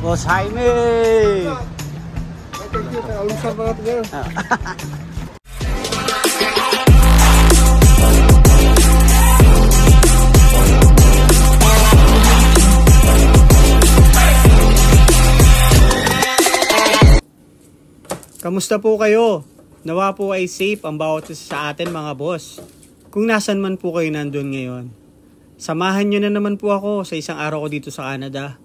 Boss Jaime! Thank you, alusan mga ito. Kamusta po kayo? Nawa po ay safe ang bawat isa sa atin mga boss. Kung nasan man po kayo nandun ngayon, samahan nyo na naman po ako sa isang araw ko dito sa Canada.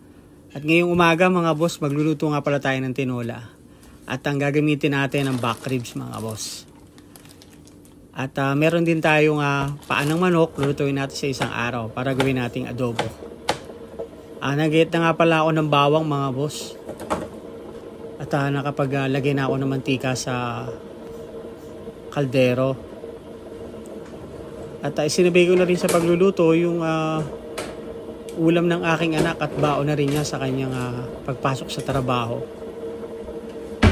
At ngayong umaga mga boss, magluluto nga pala tayo ng tinola. At ang gagamitin natin ang back ribs mga boss. At meron din tayong paa ng manok, lulutuin natin sa isang araw para gawin nating adobo. Nag-get na nga pala ako ng bawang mga boss. At nakapaglagay na ako ng mantika sa kaldero. At isinabay ko na rin sa pagluluto yung ulam ng aking anak at baon na rin niya sa kanyang pagpasok sa trabaho.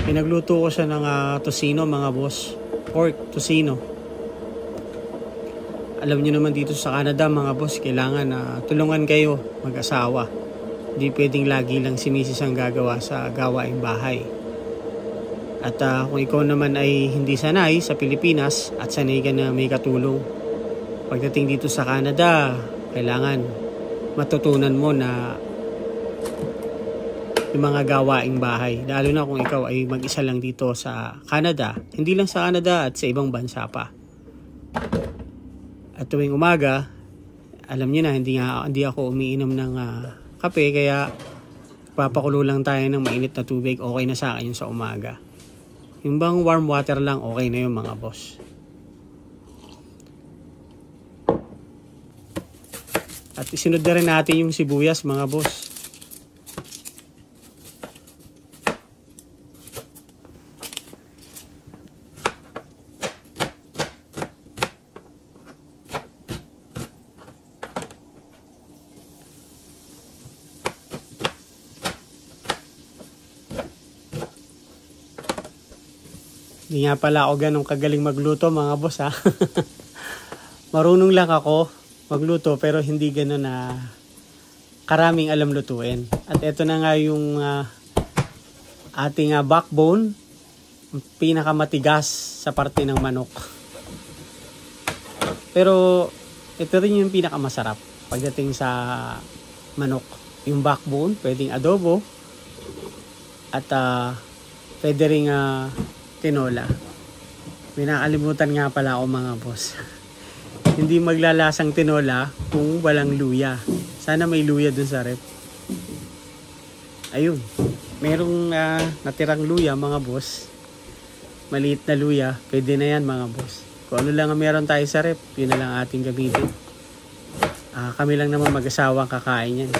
Pinagluto ko siya ng tosino mga boss. Pork tosino. Alam niyo naman dito sa Canada mga boss, kailangan tulungan kayo mag-asawa. Hindi pwedeng lagi lang si misis ang gagawa sa gawaing bahay. At kung ikaw naman ay hindi sanay sa Pilipinas at sanay ka na may katulong, pagdating dito sa Canada, kailangan matutunan mo na yung mga gawaing bahay. Lalo na kung ikaw ay mag-isa lang dito sa Canada. Hindi lang sa Canada at sa ibang bansa pa. At tuwing umaga, alam niyo na hindi ako umiinom ng kape, kaya papakulo lang tayo ng mainit na tubig. Okay na sa akin yung sa umaga. Yung bang warm water lang, okay na yung mga boss. At isunod na rin natin yung sibuyas mga boss. Hindi nga pala ako ganun kagaling magluto mga boss ha. Marunong lang ako magluto pero hindi ganun na karaming alam lutuin. At ito na nga yung ating backbone, pinakamatigas sa parte ng manok. Pero ito rin yung pinakamasarap pagdating sa manok. Yung backbone, pwedeng adobo at pwede rin tinola. May nakalimutan nga pala ako mga boss. Hindi maglalasang tinola kung walang luya. Sana may luya dun sa rep. Ayun. Merong natirang luya mga boss. Maliit na luya. Pwede na yan mga boss. Kung ano lang ang meron tayo sa rep, yun na lang ating gamitin. Kami lang naman mag-asawang kakain yan.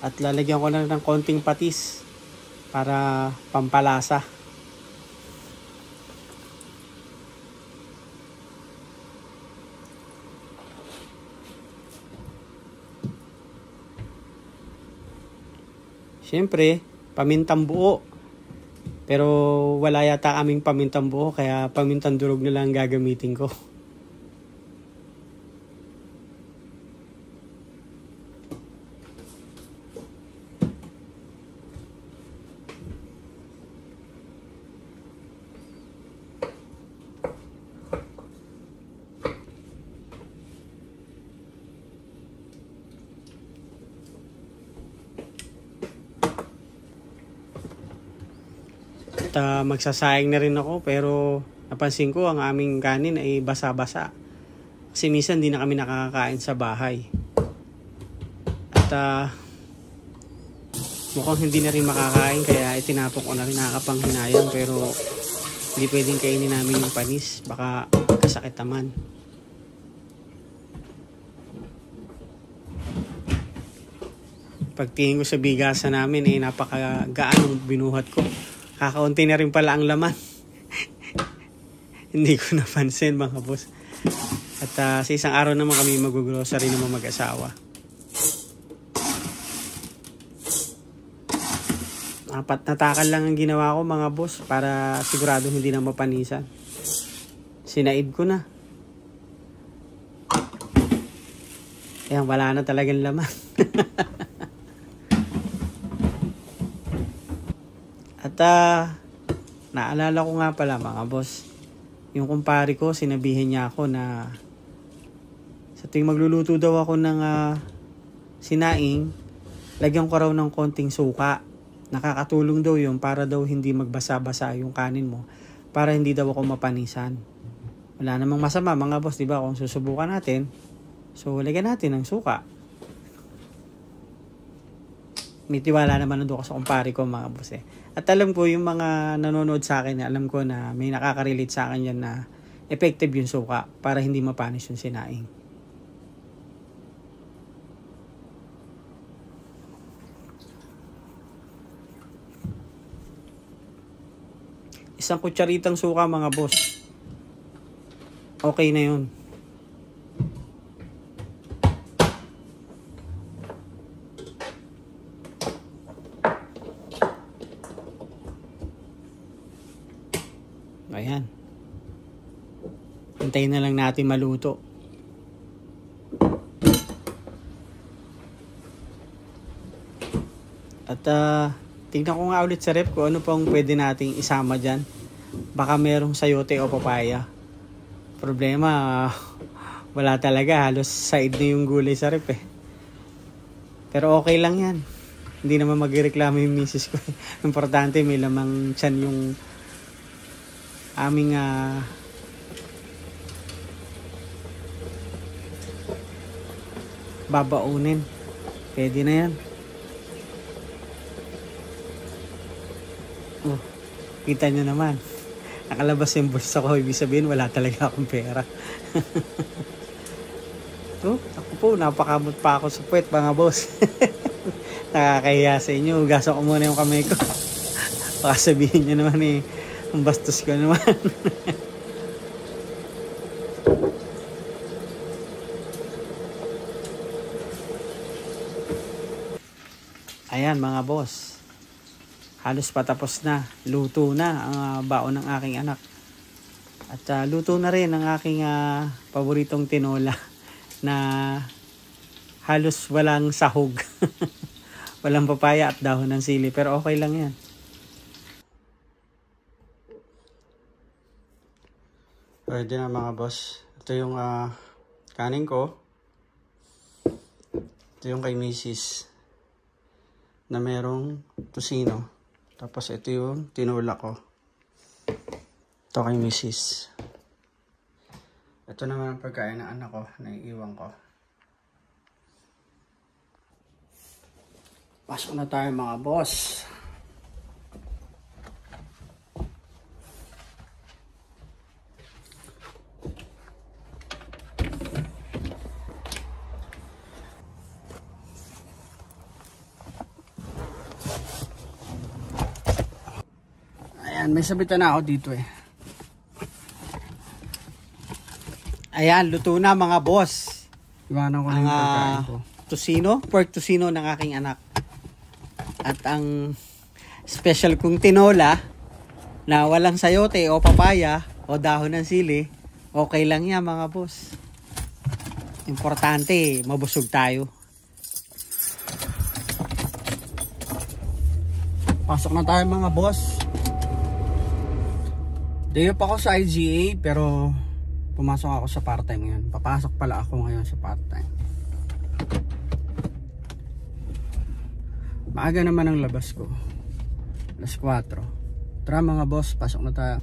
At lalagyan ko na ng konting patis para pampalasa. Siyempre, pamintang buo. Pero wala yata kaming pamintang buo, kaya pamintang durog na lang gagamitin ko. At magsasayang na rin ako, pero napansin ko ang aming kanin ay basa-basa. Kasi minsan hindi na kami nakakakain sa bahay. At mukhang hindi na rin makakain, kaya itinapon ko na rin, nakakapanghinayang. Pero hindi pwedeng kainin namin yung panis, baka kasakit naman. Pagtingin ko sa bigasan namin ay napakagaan ng binuhat ko. Kakaunti na rin pala ang laman. Hindi ko napansin mga boss. At sa isang araw naman kami mag-grocery naman mag-asawa. 4 na takal lang ang ginawa ko mga boss para sigurado hindi na mapanisan. Sinaid ko na. Ayan, wala na talagang laman. At naalala ko nga pala mga boss, yung kumpare ko, sinabihan niya ako na sa tuwing magluluto daw ako ng sinaing, lagyan ko raw ng konting suka. Nakakatulong daw yun para daw hindi magbasa-basa yung kanin mo, para hindi daw ako mapanisan. Wala namang masama mga boss, di ba? Kung susubukan natin, so lagyan natin ng suka. May tiwala naman doon ako sa kumpare ko mga boss eh. At alam ko yung mga nanonood sa akin, alam ko na may nakaka-relate sa akin yan na effective yung suka para hindi mapanis yung sinaing. Isang kutsaritang suka mga boss. Okay na yun. Ayan. Hintayin na lang natin maluto. At tingnan ko nga ulit sa rep ko ano pang pwede nating isama dyan. Baka merong sayote o papaya. Problema, wala talaga. Halos side na yung gulay sa rep eh. Pero okay lang yan. Hindi naman magreklamo yung misis ko. Importante may lamang tiyan yung aming babaunin. Pwede na yan. Oh, kita nyo naman. Nakalabas yung bulsa ko. Ibig sabihin wala talaga akong pera. Oh, ako po, napakamot pa ako sa puwet mga boss. Nakakahiya sa inyo. Hugasan ko muna yung kamay ko. Baka sabihin nyo naman eh, ang bastos ko naman. Ayan mga boss. Halos patapos na. Luto na ang baon ng aking anak. At luto na rin ang aking paboritong tinola na halos walang sahog. Walang papaya at dahon ng sili. Pero okay lang yan. Pwede na mga boss. Ito yung kanin ko. Ito yung kay Mrs. na merong tusino. Tapos ito yung tinola ko. Ito kay Mrs. Ito naman ang pagkain ng anak ko na iiwan ko. Pasok na tayo mga boss. Ayan, may sabitan na ako dito eh. Ayan, luto na mga boss. Iwanan ko na yung pagkain ko. Tusino, pork tusino ng aking anak. At ang special kong tinola na walang sayote o papaya o dahon ng sili, okay lang yan mga boss. Importante, mabusog tayo. Pasok na tayo mga boss. Day off ako sa IGA pero pumasok ako sa part-time ngayon. Papasok pala ako ngayon sa part-time. Maaga naman ang labas ko. Alas 4. Tara mga boss, pasok na tayo.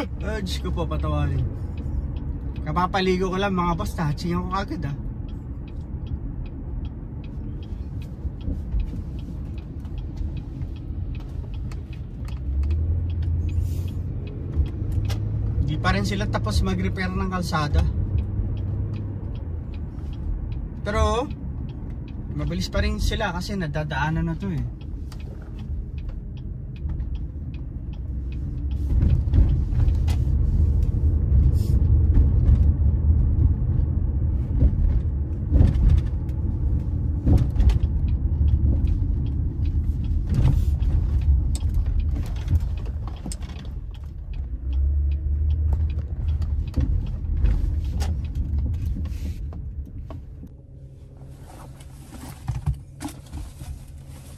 Diyos ko po, patawarin. Kapapaligo ko lang mga boss, touching ako agad ah. Di pa rin sila tapos mag-repair ng kalsada. Pero mabilis pa rin sila kasi nadadaanan na to eh.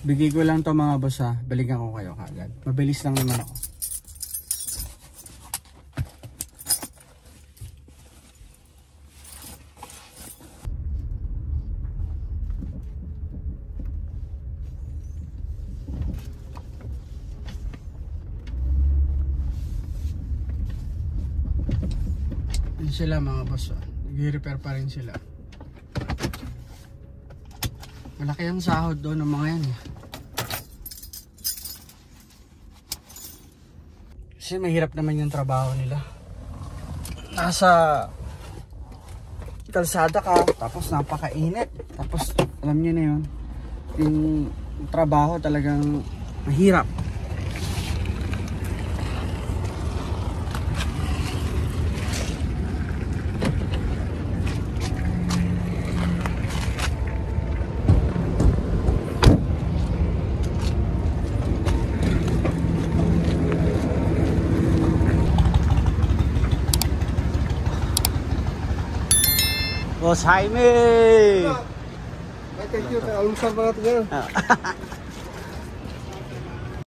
Bigay ko lang to mga boss ha. Balikan ko kayo kagad. Mabilis lang naman ako. Yun sila mga boss ha. Nag-repair pa rin sila. Malaki ang sahod doon ng mga yan eh. Kasi mahirap naman yung trabaho nila. Nasa kalsada ka, tapos napakainit. Tapos alam nyo na yun, yung trabaho talagang mahirap. Boss Jaime! Thank you. Alusan pa natin yan.